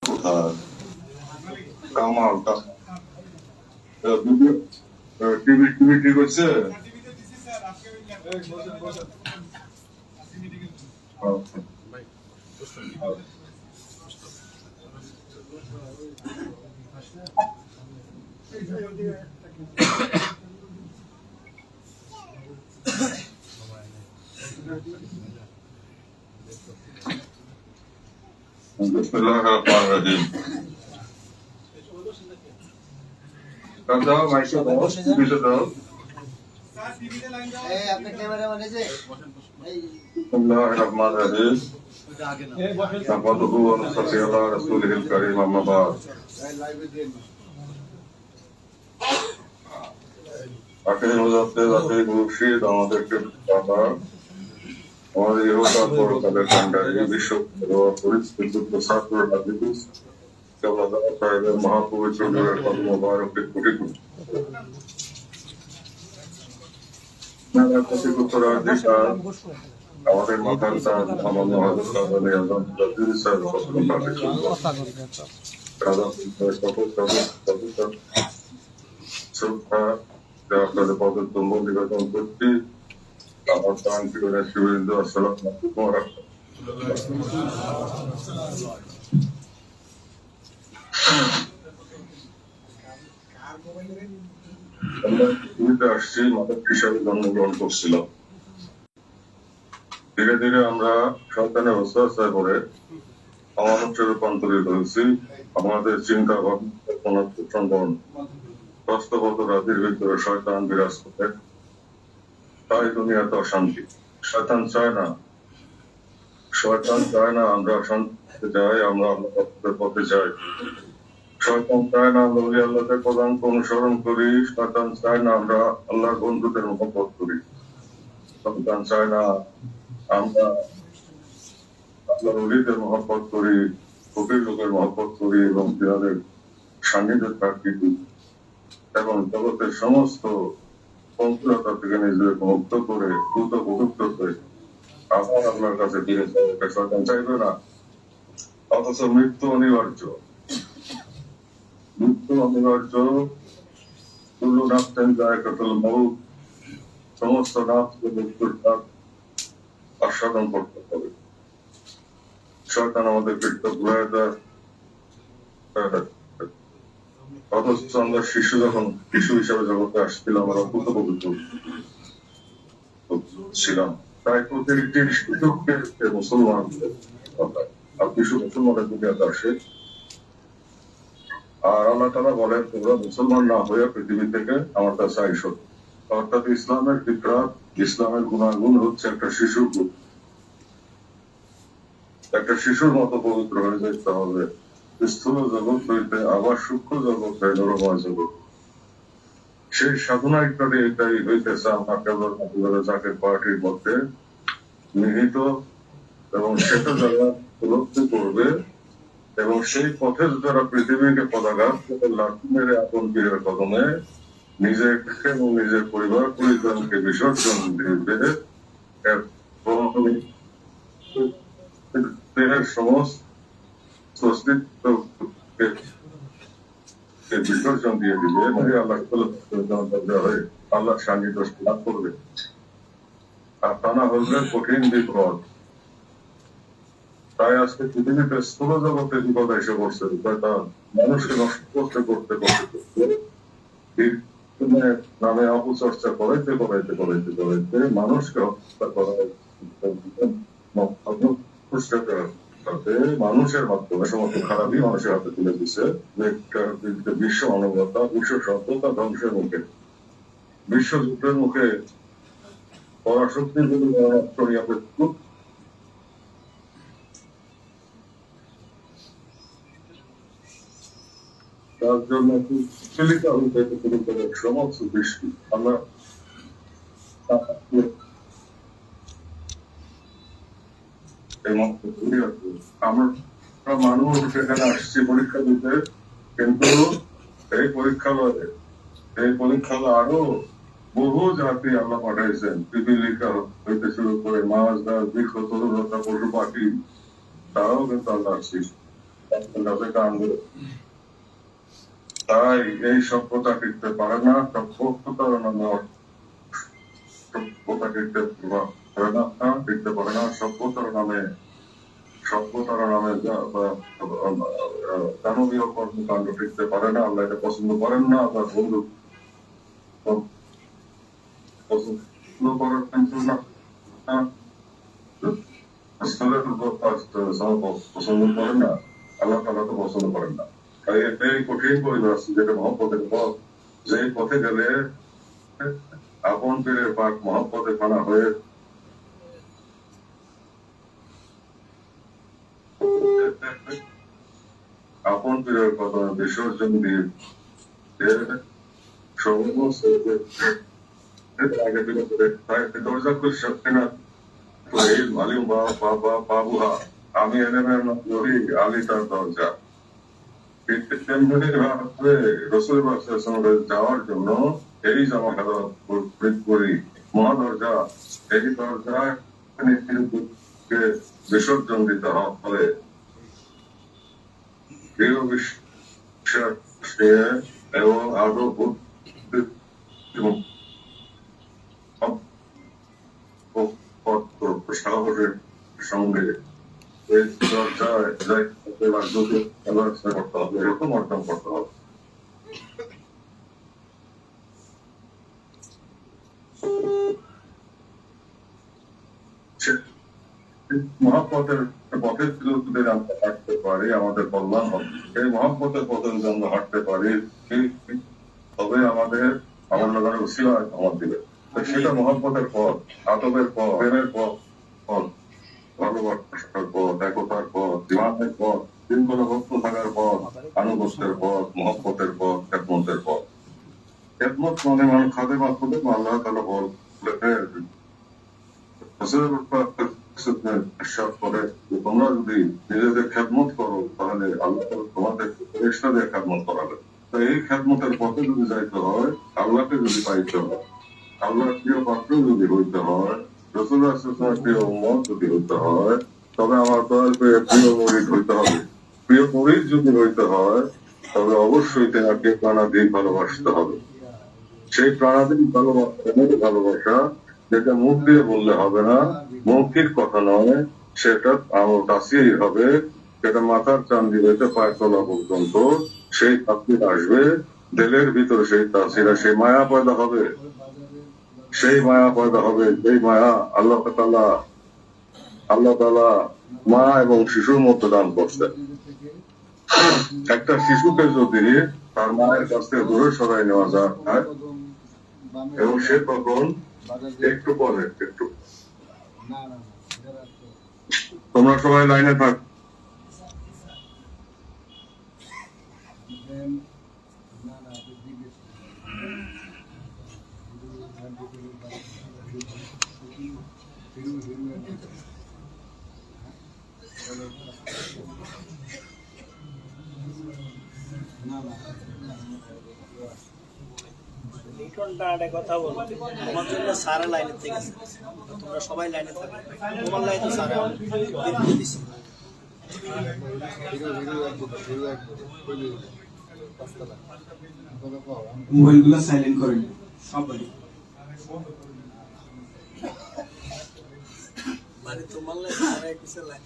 কোথায় Kamal video TV TV ঠিক হচ্ছে বিসমিল্লাহিররহমানিররহিম দাও মাইকে দাও টিভিতে দাও এই আপনি ক্যামেরাম্যান এই যে বিসমিল্লাহিররহমানিররহিম নাহমাদুহু ওয়া নুসাল্লি আলা রাসূলিল কারীম আম্মা বা'দ আখির মুজাদ্দিদ আখির মুর্শিদ আমাদেরকে বাবা আমাদের ইহকাল পরকালের কান্ডারি বিশ্ব পরিস্থিত ছাত্র হাদিস কেবলাদার সাহেবের মহাপবিত্র নূরের কদম মোবারকে কোটি কোটি উত্তরাধিকার আমাদের মাথার তাজ আমাদের হযরত আলী আযম জাতির সাহেব শ্রদ্ধা আপনাদের পদের তুম্ব নিবেদন করছি আমার প্রাণ প্রিয় শিবরিন্দ আসসালামু আলাইকুম ওয়া রাহমাতুল্লাহ। আমরা পৃথিবীতে আসছি মানব হিসাবে জন্মগ্রহণ করছিলাম। ধীরে ধীরে আমরা শয়তানের ওয়াসওয়াসায় পড়ে অমানুষে রূপান্তরিত হয়েছি। আমাদের চিন্তা ভাবনা প্রচন্ড বাস্তবত রাতের ভিতরে শয়তান বিরাজ করে, তাই দুনিয়াতে অশান্তি। শয়তান চায় না আমরা অশান্তিতে যাই, আমরা আল্লাহর পথে যাই। শয়তান চায় না আমরা ওলি আল্লাহকে প্রধানকে অনুসরণ করি। শয়তান চায় না আমরা আল্লাহর বন্ধুদের মহব্বত করি। শয়তান চায় না আমরা আল্লাহর ওলিদের মহব্বত করি, ফকির লোকের মহব্বত করি এবং তাদের সান্নিধ্যে থাকি এবং জগতের সমস্ত পঙ্কুলতা থেকে নিজেকে মুক্ত করে দ্রুত উপযুক্ত করে আবার আপনার কাছে ফিরে যায়। শয়তান চাইবে না, অথচ মৃত্যু অনিবার্য। কুল্লু নাফসিন যায়কাতুল মউত, সমস্ত নাফসকে মৃত্যুর স্বাদ আস্বাদন করতে হবে। শয়তান আমাদের পেটটা ঘুরায় দেয়, অথচ আমরা শিশু হিসাবে জগতে আসছিলাম, আমরা পবিত্র ছিলাম। তাই প্রতিটি শিশুকে মুসলমান আর কিছু মুসলমানের দুনিয়াতে আসে। আর আল্লাহ তাআলা বলেন, তোমরা মুসলমান না হয়ে পৃথিবী থেকে আমার কাছে আইসো। অর্থাৎ ইসলামের ফিতরাত, ইসলামের গুণাগুণ হচ্ছে একটা শিশুর মতো পবিত্র হয়ে যেতে হবে। স্থূল জগৎ হইতে আবার সূক্ষ্ম জগৎ হয় নরময় জগৎ। সেই সাধনাটা এটাই হইতেছে আমরা কেবল জাকের পার্টির মধ্যে নিহিত, এবং সেটা যারা উপলব্ধি করবে এবং সেই পথে যারা পৃথিবীকে পদাঘাত মেরে আপন পীরের কদমে নিজেকে এবং নিজের পরিবার পরিজনকে বিসর্জন দিবে, দেহের সমস্ত অস্তিত্বকে বিসর্জন দিয়ে দিবে, আল্লাহ সান্নিধ্য লাভ করবে। আর তা না হলে কঠিন বিপদ। তাই আজকে পৃথিবীতে স্থূল জগতে বিপদ এসে পড়ছে। মানুষকে নষ্ট করতে করতে নামে অপচর্চা করাইতে মানুষকে হত্যা করা, মানুষের মাধ্যমে সমস্ত খারাপই মানুষের হাতে তুলে দিচ্ছে। বিশ্ব মানবতা, বিশ্ব সভ্যতা ধ্বংসের মুখে, বিশ্বযুদ্ধের মুখে পরাশক্তির বিরুদ্ধে তার জন্য সমস্ত বৃষ্টি আমরা মানুষ সেখানে আসছি পরীক্ষা দিতে, কিন্তু এই পরীক্ষালয় আরো বহু জাতি আল্লাহ পাঠাইছেন। পিপিলিকা হইতে শুরু করে মাছ, গাছ, বৃক্ষ, তরুলতা, পশু পাখি, তারাও কিন্তু আল্লাহ আসছিস। তাদের গান গুলো। তাই এই সভ্যতা টিকতে পারে না, সভ্যতার নামে সভ্যতা টিকতে পারে না, টিকতে পারে না, সভ্যতার নামে দানবীয় কর্মকাণ্ড টিকতে পারে না। আল্লাহ এটা পছন্দ করেন না। আপনার বন্ধু পছন্দ করেন না, পছন্দ করেন না, আল্লাহ তাআলা তো পছন্দ করেন না। তাই এটাই কঠিন পরিবেশ, যেটা মহব্বতের পথ, যে পথে গেলে আপন পীরের পাক মহব্বতে ফানা হয়ে আপন পীরের কথা বিসর্জন দিয়ে সমস্ত আগে দিলে দরজা খুলে সত্যি না আলিম বাবুহা, আমি এলেমের নবী, আলী তার দরজা। রসুল যাওয়ার জন্য এই জামা খেলা করি মহাদরজা, এই দরজায় বিসর্জন দিতে হবে। প্রিয় বিশ্বাস এবং আরো সাহসের সঙ্গে এই দরজায় করতে হবে, এরকম অর্জন করতে হবে। মহাপথের পথে যদি আমরা হাঁটতে পারি, আমাদের কল্যাণ হবে। এই মহাপথের পথে যদি আমরা হাঁটতে পারি, তবে আমাদের আমার লাগানোর উসিলায় আমার দিবে। সেটা মহাপথের পথ, আদবের পথ, প্রেমের পথ, ভালোবাসার পথ, একতার পথ, ইমানের পথ, দিনগুলো ভক্ত থাকার পথ, আনুগত্যের পথ, মহব্বতের পথ, খেদমতের পথ। খেদমত মানে মানুষ খাদে মাধ্যমে আল্লাহ তাআলা বলেন, বিশ্বাস করে তোমরা যদি নিজেদের খেদমত করো, তাহলে আল্লাহ তোমাদের ফেরেশতা দিয়ে খেদমত করাবে। তো এই খেদমতের পথে যদি যাইতে হয়, আল্লাহকে যদি পাইতে হয়, আল্লাহর প্রিয় পাত্র যদি হইতে হয়, রাসূলুল্লাহ সাল্লাল্লাহু আলাইহি ওয়াসাল্লামের প্রিয় উম্মত যদি হইতে হয়, তবে আমার দয়াল প্রিয় মুরিদ হইতে হবে। প্রিয় মুরিদ যদি হইতে হয়, তবে অবশ্যই তাকে প্রাণাধিক ভালোবাসতে হবে। সেই প্রাণাধিক ভালোবাসা যেটা মুখ দিয়ে বললে হবে না, মৌখিক কথা নয়, সেটা আমার কাছেই হবে। সেটা মাথার চান্দি হইতে পায়ের তলা পর্যন্ত সেই তাসির আসবে, দিলের ভিতরে সেই তাসিরা, সেই মায়া পয়দা হবে। সেই মায়া পয়দা হবে, সেই মায়া আল্লাহ তাআলা মা এবং শিশুর মধ্যে দান করছেন। একটা শিশুকে যদি তার মায়ের কাছ থেকে দূরে সরাই নেওয়া যায়, এবং সে তখন একটু পরে একটু, তোমরা সবাই লাইনে থাক। কথা বলো, তোমার জন্য সারা লাইনে থেকে তোমরা সবাই লাইনে থাকবে। তোমার লাইনে সারা মোবাইলগুলো সাইলেন্ট করেন সবাই। মানে তোমার লাইনে সারা কিছু লাইন